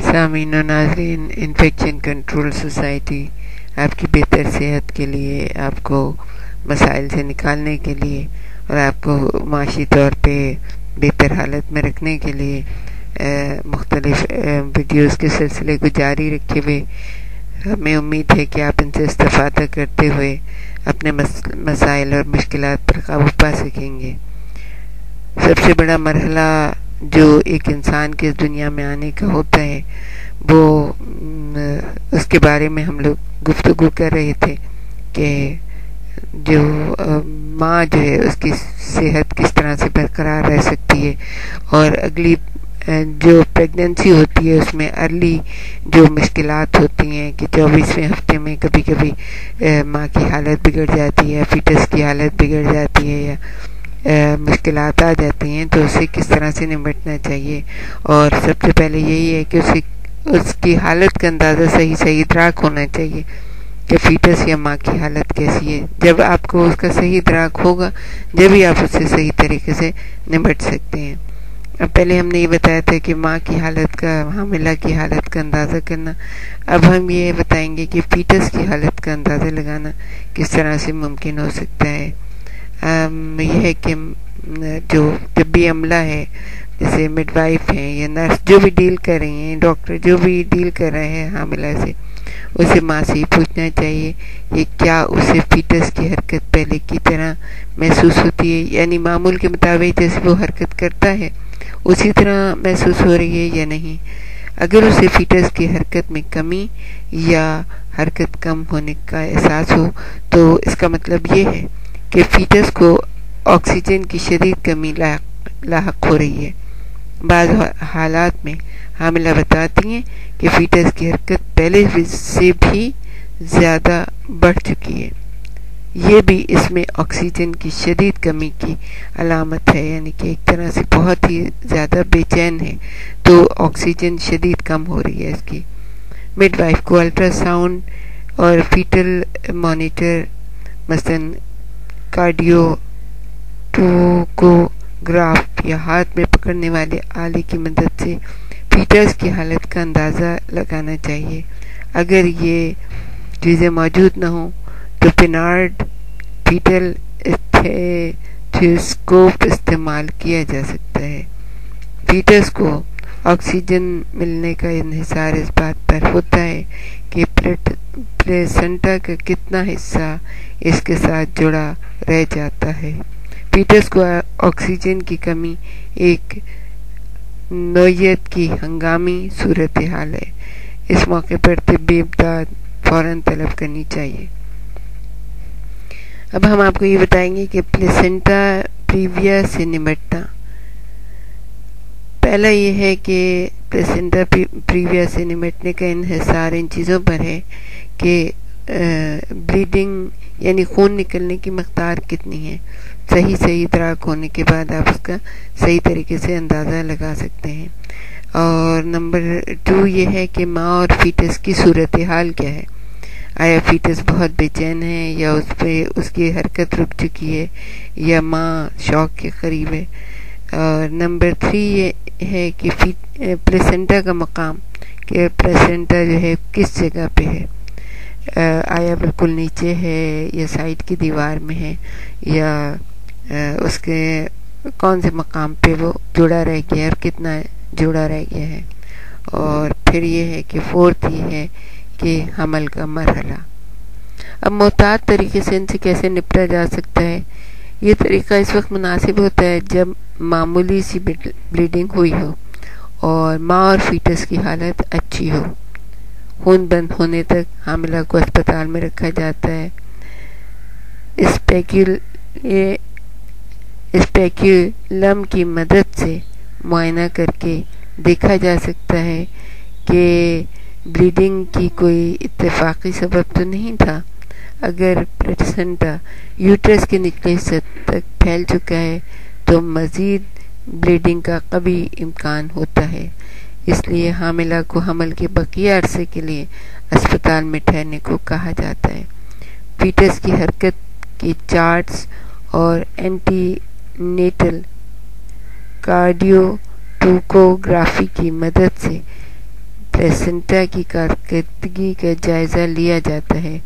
سامعین و ناظرین، انفیکشن کنٹرول سوسائٹی آپ کی بہتر صحت کے لیے، آپ کو مسائل سے نکالنے کے لیے اور آپ کو معاشی طور پہ بہتر حالت میں رکھنے کے لیے مختلف ویڈیوز کے سلسلے کو جاری رکھے ہوئے ہمیں امید ہے کہ آپ ان سے استفادہ کرتے ہوئے اپنے مسائل اور مشکلات پر قابو پا سکیں گے۔ سب سے بڑا مرحلہ جو ایک انسان کے اس دنیا میں آنے کا ہوتا ہے، وہ اس کے بارے میں ہم لوگ گفتگو کر رہے تھے کہ جو ماں جو ہے اس کی صحت کس طرح سے برقرار رہ سکتی ہے، اور اگلی جو پریگننسی ہوتی ہے اس میں ارلی جو مشکلات ہوتی ہیں کہ 24ویں ہفتے میں کبھی کبھی ماں کی حالت بگڑ جاتی ہے، فیٹس کی حالت بگڑ جاتی ہے یا مشکلات آ جاتی ہیں، تو اسے کس طرح سے نمٹنا چاہیے۔ اور سب سے پہلے یہی ہے کہ اس کی حالت کا اندازہ صحیح ادراک ہونا چاہیے کہ فیٹس یا ماں کی حالت کیسی ہے۔ جب آپ کو اس کا صحیح ادراک ہوگا، جب ہی آپ اس سے صحیح طریقے سے نمٹ سکتے ہیں۔ اب پہلے ہم نے یہ بتایا تھا کہ ماں کی حالت کا، حاملہ کی حالت کا اندازہ کرنا۔ اب ہم یہ بتائیں گے کہ فیٹس کی حالت کا اندازہ لگانا کس طرح سے ممکن ہو سکتا ہے۔ یہ ہے کہ جو طبی عملہ ہے، جیسے مڈ وائف ہیں یا نرس جو بھی ڈیل کر رہی ہیں، ڈاکٹر جو بھی ڈیل کر رہے ہیں حاملہ سے، اسے ماں سے ہی پوچھنا چاہیے کہ کیا اسے فیٹس کی حرکت پہلے کی طرح محسوس ہوتی ہے، یعنی معمول کے مطابق جیسے وہ حرکت کرتا ہے اسی طرح محسوس ہو رہی ہے یا نہیں۔ اگر اسے فیٹس کی حرکت میں کمی یا حرکت کم ہونے کا احساس ہو تو اس کا مطلب یہ ہے کہ فیٹس کو آکسیجن کی شدید کمی لاحق ہو رہی ہے۔ بعض حالات میں حاملہ بتاتی ہیں کہ فیٹس کی حرکت پہلے سے بھی زیادہ بڑھ چکی ہے۔ یہ بھی اس میں آکسیجن کی شدید کمی کی علامت ہے، یعنی کہ ایک طرح سے بہت ہی زیادہ بے چین ہے، تو آکسیجن شدید کم ہو رہی ہے اس کی۔ مڈ وائف کو الٹرا ساؤنڈ اور فیٹل مانیٹر مثلاً کارڈیو ٹوکوگراف یا ہاتھ میں پکڑنے والے آلے کی مدد سے فیٹس کی حالت کا اندازہ لگانا چاہیے۔ اگر یہ چیزیں موجود نہ ہوں تو پینارڈ فیٹل اسٹیتھوسکوپ استعمال کیا جا سکتا ہے۔ فیٹس کو آکسیجن ملنے کا انحصار اس بات پر ہوتا ہے کہ پلیسنٹا کا کتنا حصہ اس کے ساتھ جڑا رہ جاتا ہے۔ فیٹس کو آکسیجن کی کمی ایک نوعیت کی ہنگامی صورتحال ہے۔ اس موقع پر طبی امداد فوراً طلب کرنی چاہیے۔ اب ہم آپ کو یہ بتائیں گے کہ پلیسنٹا پریویا سے نمٹنا۔ پہلا یہ ہے کہ پلیسنٹا پریویا سے نمٹنے کا انحصار ان چیزوں پر ہے کہ بلیڈنگ یعنی خون نکلنے کی مقدار کتنی ہے۔ صحیح ادراک ہونے کے بعد آپ اس کا صحیح طریقے سے اندازہ لگا سکتے ہیں۔ اور نمبر 2 یہ ہے کہ ماں اور فیٹس کی صورتحال کیا ہے۔ آیا فیٹس بہت بے چین ہے یا اس کی حرکت رک چکی ہے یا ماں شوق کے قریب ہے۔ اور نمبر 3 یہ ہے کہ پلیسنٹا کا مقام، کہ پلیسنٹا جو ہے کس جگہ پہ ہے، آیا بالکل نیچے ہے یا سائڈ کی دیوار میں ہے یا اس کے کون سے مقام پہ وہ جڑا رہ گیا اور کتنا جڑا رہ گیا ہے۔ اور پھر یہ ہے کہ 4 یہ ہے کہ حمل کا مرحلہ۔ اب محتاط طریقے سے ان سے کیسے نپٹا جا سکتا ہے؟ یہ طریقہ اس وقت مناسب ہوتا ہے جب معمولی سی بلیڈنگ ہوئی ہو اور ماں اور فیٹس کی حالت اچھی ہو۔ خون بند ہونے تک حاملہ کو اسپتال میں رکھا جاتا ہے۔ اسپیکولم کی مدد سے معائنہ کر کے دیکھا جا سکتا ہے کہ بلیڈنگ کی کوئی اتفاقی سبب تو نہیں تھا۔ اگر پلیسنٹا یوٹرس کے نچلے حصے تک پھیل چکا ہے تو مزید بلیڈنگ کا قوی امکان ہوتا ہے۔ اس لیے حاملہ کو حمل کے بقیہ عرصے کے لیے اسپتال میں ٹھہرنے کو کہا جاتا ہے۔ فیٹس کی حرکت کے چارٹس اور اینٹی نیٹل کارڈیو ٹوکوگرافی کی مدد سے پلیسنٹا کی کارکردگی کا جائزہ لیا جاتا ہے۔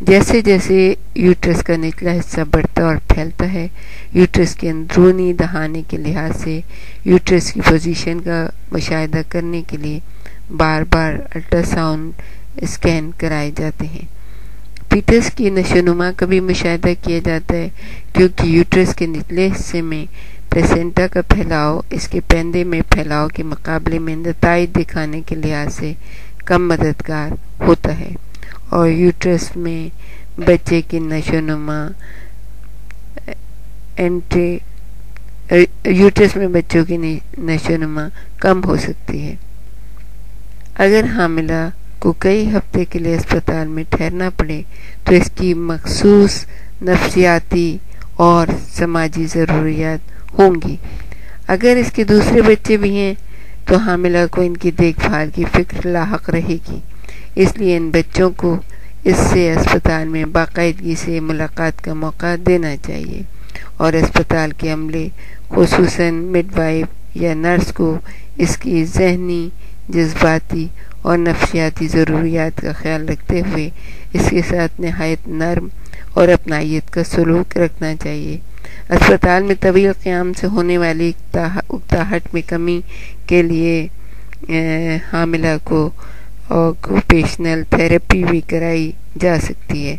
جیسے جیسے یوٹرس کا نچلا حصہ بڑھتا اور پھیلتا ہے، یوٹرس کے اندرونی دہانے کے لحاظ سے یوٹرس کی پوزیشن کا مشاہدہ کرنے کے لیے بار بار الٹرا ساؤنڈ اسکین کرائے جاتے ہیں۔ فیٹس کی نشوونما کا بھی مشاہدہ کیا جاتا ہے، کیونکہ یوٹرس کے نچلے حصے میں پلیسنٹا کا پھیلاؤ اس کے پیندے میں پھیلاؤ کے مقابلے میں نتائج دکھانے کے لحاظ سے کم مددگار ہوتا ہے، اور یوٹرس میں بچے کی نشوونما کم ہو سکتی ہے۔ اگر حاملہ کو کئی ہفتے کے لیے اسپتال میں ٹھہرنا پڑے تو اس کی مخصوص نفسیاتی اور سماجی ضروریات ہوں گی۔ اگر اس کے دوسرے بچے بھی ہیں تو حاملہ کو ان کی دیکھ بھال کی فکر لاحق رہے گی، اس لیے ان بچوں کو اس سے اسپتال میں باقاعدگی سے ملاقات کا موقع دینا چاہیے، اور اسپتال کے عملے خصوصاً مڈ وائف یا نرس کو اس کی ذہنی، جذباتی اور نفسیاتی ضروریات کا خیال رکھتے ہوئے اس کے ساتھ نہایت نرم اور اپنائیت کا سلوک رکھنا چاہیے۔ اسپتال میں طویل قیام سے ہونے والی اکتاہٹ میں کمی کے لیے حاملہ کو آکوپیشنل تھراپی بھی کرائی جا سکتی ہے۔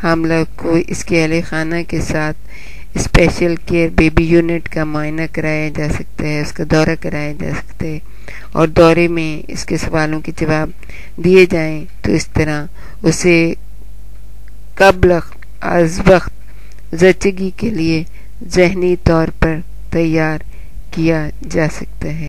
حاملہ کو اس کے اہل خانہ کے ساتھ اسپیشل کیئر بیبی یونٹ کا معائنہ کرایا جا سکتا ہے، اس کا دورہ کرایا جا سکتا ہے، اور دورے میں اس کے سوالوں کے جواب دیے جائیں تو اس طرح اسے قبل از وقت زچگی کے لیے ذہنی طور پر تیار کیا جا سکتا ہے۔